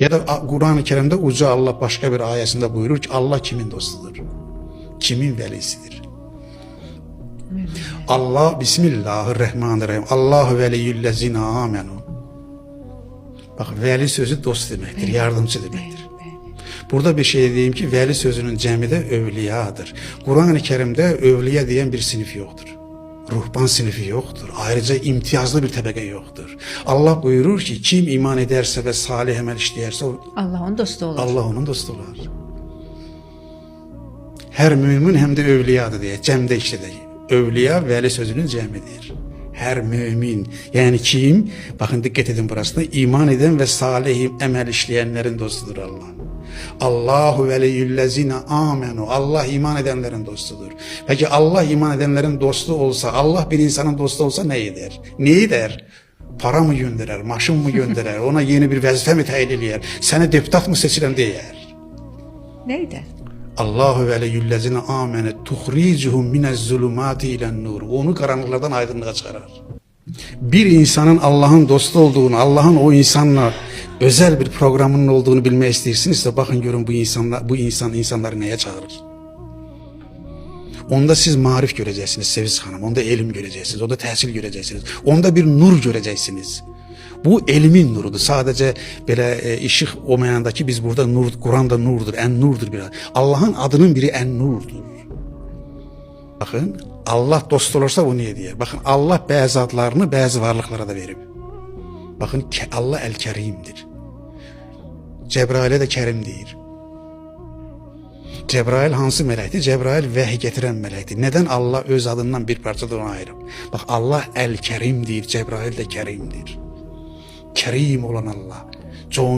Ya da Kur'an-ı Kerim'de uca Allah başka bir ayesinde buyurur ki Allah kimin dostudur? Kimin velisidir? Allah Bismillahirrahmanirrahim. Allahu veliyyüllezine amenu. Bak veli sözü dost demektir, yardımcı demektir. Burada bir şey diyeyim ki veli sözünün cemi de övliyadır. Kur'an-ı Kerim'de övliya diyen bir sınıf yoktur. Ruhban sınıfı yoktur. Ayrıca imtiyazlı bir tabaka yoktur. Allah buyurur ki kim iman ederse ve salih amel işlerse Allah onun dostu olur. Allah onun dostu olur. Her mümin hem de övliyadır diye cemde işledi. Övliya veli sözünün cemidir. Her mümin yani kim bakın dikkat edin burasında iman eden ve salih amel işleyenlerin dostudur Allah. Allahu veliyyüllezine amenu. Allah iman edenlerin dostudur. Peki Allah iman edenlerin dostu olsa, Allah bir insanın dostu olsa ne eder? Ne eder? Para mı gönderer, maşın mı gönderer, ona yeni bir vazife mi tayin eder, seni deputat mı seçilen diyer? Neydi? Allahu veliyyüllezine amenu tuhricuhum minez-zulumati ilen-nur. Onu karanlıklardan aydınlığa çıkarır. Bir insanın Allah'ın dostu olduğunu, Allah'ın o insanla özel bir programının olduğunu bilmek istersiniz bakın görün bu insanları neye çağırır? Onda siz marif göreceksiniz Seviz Hanım, onda ilim göreceksiniz, onda tahsil göreceksiniz, onda bir nur göreceksiniz. Bu elimin nurudur. Sadece böyle ışık olmayandaki biz burada nur, Kur'an'da nurdur, en nurdur biraz. Allah'ın adının biri en nurdur. Bakın Allah dost olursa bu niye diyor? Bakın Allah bazı adlarını bazı varlıklara da verir. Bakın Allah el-Kerim'dir. Cebrail'e de Kerim deyir. Cebrail hansı melektir? Cebrail vahiy getiren melektir. Neden Allah öz adından bir parçada ona ayırır? Bak Allah el-Kerim deyir, Cebrail de Kerim'dir. Kerim olan Allah.